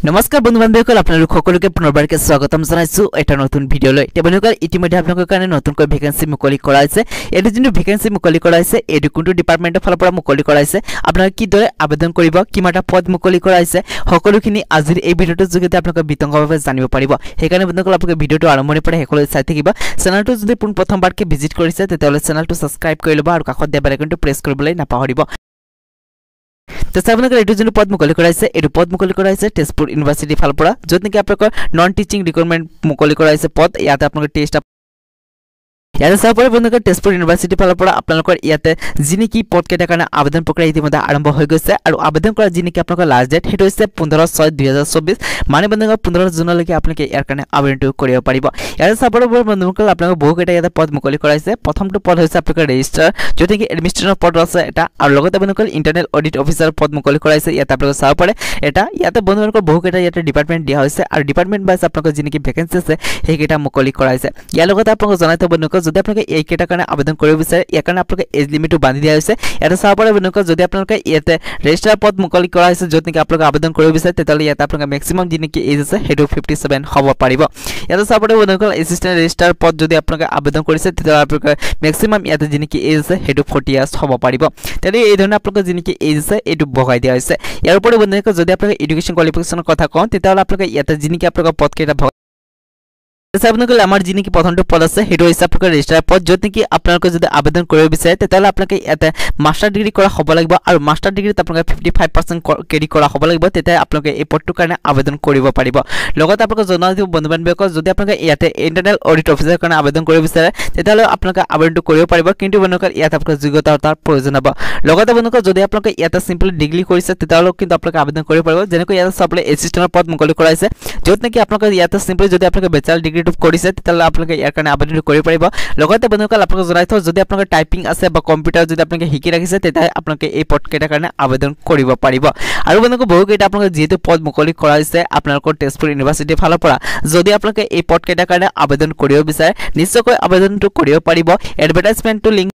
নমস্কাৰ বন্ধু বান্ধৱীসকল আপোনালোক সকলোকে পুনৰবাৰকে স্বাগতম জনাইছো এটা নতুন ভিডিঅলৈ তেবনকৰ ইতিমধ্যে আপোনালোকৰ কাৰণে নতুনকৈ ভেকেন্সি মুকলি কৰা হৈছে এটো যিটো ভেকেন্সি মুকলি কৰা হৈছে এটো কোনটো ডিপাৰ্টমেন্টৰ ফালৰ পৰা মুকলি কৰা হৈছে আপোনালোকে কি দৰে আবেদন কৰিব কিমাটা পদ মুকলি কৰা হৈছে সকলোখিনি আজিৰ এই ভিডিঅটোৰ যোগেতে আপোনালোকে বিতংভাৱে জানিব পাৰিব সেইকাৰণে বন্ধুসকল আপোনালোকে ভিডিঅটো আৰম্ভণিৰ পৰা শেষলৈ চাই থাকিব চেনেলটো যদি প্ৰথমবাৰকে ভিজিট কৰিছে তেতিয়াহ'লে চেনেলটো সাবস্ক্ৰাইব কৰি ল'ব আৰু কাষত দিয়া বেল আইকনটো প্ৰেছ কৰিবলৈ নাপাহৰিব তো সাবনকৰ এটো যিটো পদ মুকলি কৰা হৈছে এটো পদ মুকলি কৰা হৈছে তেজপুৰ ইউনিভাৰ্চিটি ফালৰ পৰা যত নেকি আপোনালোকৰ নন টিচিং ৰিক্ৰুটমেন্ট মুকলি কৰা হৈছে পদ ইয়াতে আপোনালোকৰ টেষ্ট ইয়াতে সাপৰে বন্ধুসকল তেজপুৰ ইউনিভাৰ্চিটি ফালৰ পৰা আপোনালোকৰ ইয়াতে যিনি কি পদ কেইটা কাৰণে আবেদন প্ৰক্ৰিয়া ইতিমধ্যে আৰম্ভ হৈ গৈছে আৰু আবেদন কৰা যিনি কি আপোনালোকৰ লাষ্ট ডেট হেতু হৈছে 15/6/2024 মানে বন্ধুসকল 15 জুনলৈকে আপোনালোকে ইয়াৰ কাৰণে আবেদনটো কৰিব পাৰিব ইয়াতে সাপৰে বন্ধুসকল আপোনালোকৰ বহু কেইটা ইয়াতে পদ মুকলি কৰা হৈছে প্ৰথমটো পদ হৈছে আপোনালোকৰ ৰেজিষ্ট্ৰাৰ যত নেকি এডমিনিষ্ট্ৰেটৰ পদ আছে এটা আৰু লগতে বন্ধুসকল ইন্টাৰনেল অডিট অফিচাৰ পদ মুকলি কৰা হৈছে ইয়াতে আপোনালোকে চাব পাৰে এটা ইয়াতে বন্ধুসকল বহু কেইটা ইয়াতে ডিপাৰ্টমেন্ট দিয়া হৈছে আৰু ডিপাৰ্টমেন্ট বাই আপোনালোকৰ যিনি কি ভেকেন্সি আছে সেই কেইটা মুকলি কৰা হৈছে ইয়াৰ লগতে আপোনালোকে জনাইতে বন্ধুসকল যদি আপোনালোকে এই কেইটা কাৰণে আবেদন কৰিব বিচাৰে ইয়াৰ কাৰণে আপোনালোকে এজ লিমিটটো বান্ধি দিয়া হৈছে ইয়াতে চাব পাৰে বন্ধুসকল যদি আপোনালোকে ইয়াতে ৰেজিষ্ট্ৰাৰ পদ মুকলি কৰা হৈছে যত নেকি আপোনালোকে আবেদন কৰিব বিচাৰে তেতিয়াহ'লে ইয়াতে আপোনালোকে মেক্সিমাম যিনি কি এজ আছে হেতু 57 হ'ব পাৰিব ইয়াতে চাব পাৰে বন্ধুসকল এছিষ্টেণ্ট ৰেজিষ্ট্ৰাৰ পদ যদি আপোনালোকে আবেদন কৰিছে তেতিয়াহ'লে আপোনালোকে মেক্সিমাম ইয়াতে যিনি কি এজ আছে হেতু 40 ইয়াৰ্স হ'ব পাৰিব তেনে এই ধৰণে আপোনালোকে যিনি কি এজ আছে এটো বগাই দিয়া হৈছে ইয়াৰ উপৰি বন্ধুসকল যদি আপোনালোকে এডুকেশ্যন কোৱালিফিকেশ্যনৰ কথা কওঁ তেতিয়াহ'লে আপোনালোকে ইয়াতে যিনি কি আপোনালোকৰ পদ কেইটা আপোনালোকে আমাৰ যিনি কি প্ৰথমটো পদ আছে হেতু হৈছে আপোনালোকৰ ৰেজিষ্ট্ৰাৰ পদ যত নেকি আপোনালোকে যদি আবেদন কৰিব বিচাৰে তেতিয়াহ'লে আপোনালোকে ইয়াতে মাষ্টাৰ ডিগ্ৰী কৰা হ'ব লাগিব আৰু মাষ্টাৰ ডিগ্ৰীত আপোনালোকে 55% কেৰি কৰা হ'ব লাগিব তেতিয়া আপোনালোকে এই পদটোৰ কাৰণে আবেদন কৰিব পাৰিব লগতে আপোনালোকে জনাই দিব বন্ধু বান্ধৱীসকল যদি আপোনালোকে ইয়াতে ইন্টাৰনেল অডিট অফিচাৰৰ কাৰণে আবেদন কৰিব বিচাৰে তেতিয়াহ'লে আপোনালোকে আবেদনটো কৰিব পাৰিব কিন্তু বন্ধুসকল ইয়াতে আপোনালোকৰ যোগ্যতাৰ প্ৰয়োজন হ'ব লগতে বন্ধুসকল যদি আপোনালোকে ইয়াতে সিম্পলি ডিগ্ৰী কৰিছে তেতিয়াহ'লে কিন্তু আপোনালোকে আবেদন কৰিব পাৰিব যেনেকৈ ইয়াতে চাবলৈ এছিষ্টেণ্টৰ পদ মুকলি কৰা হৈছে যত নেকি আপোনালোকে ইয়াতে সিম্পলি যদি আপোনালোকে বেচেলাৰ ডিগ্ৰী কৰিছে তেতিয়াহ'লে আপোনালোকে ইয়াৰ কাৰণে আবেদন কৰিব পাৰিব লগতে বন্ধুসকল আপোনালোকে জনাই থওঁ যদি আপোনালোকৰ টাইপিং আছে বা কম্পিউটাৰ যদি আপোনালোকে শিকি ৰাখিছে তেতিয়া আপোনালোকে এই পদ কেইটাৰ কাৰণে আবেদন কৰিব পাৰিব আৰু বন্ধুসকল বহু কেইটা আপোনালোকে যেহেতু পদ মুকলি কৰা হৈছে আপোনালোকৰ তেজপুৰ ইউনিভাৰ্চিটিৰ ফালৰ পৰা যদি আপোনালোকে এই পদ কেইটাৰ কাৰণে আবেদন কৰিব বিচাৰে নিশ্চয়কৈ আবেদনটো কৰিব পাৰিব এডভাৰটাইজমেন্টটো লিংক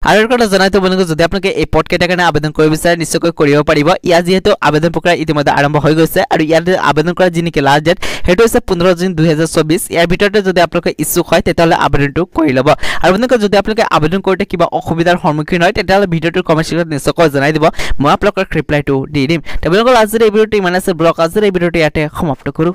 আৰু এটা জনাইতো বন্ধুসকল যদি আপোনালোকে এই পদ কেইটাৰ কাৰণে আবেদন কৰিব বিচাৰে নিশ্চয়কৈ কৰিব পাৰিব ইয়াৰ যেহেতু আবেদন প্ৰক্ৰিয়া ইতিমধ্যে আৰম্ভ হৈ গৈছে আৰু ইয়াতে আবেদন কৰা যিনি কি লাষ্ট ডেট হেতু হৈছে 15 জুন 2024 ইয়াৰ ভিতৰতে যদি আপোনালোকে ইচ্ছুক হয় তেতিয়াহ'লে আবেদনটো কৰি ল'ব আৰু বন্ধুসকল যদি আপোনালোকে আবেদন কৰোঁতে কিবা অসুবিধাৰ সন্মুখীন হয় তেতিয়াহ'লে ভিডিঅ'টোৰ কমেণ্ট সেকশ্যনত নিশ্চয়কৈ জনাই দিব মই আপোনালোকক ৰিপ্লাইটো দি দিম বন্ধুসকল আজিৰ এই ভিডিঅ'টো ইমান আছে ব্লগ আজিৰ এই ভিডিঅ'টো ইয়াতে সমাপ্ত কৰোঁ।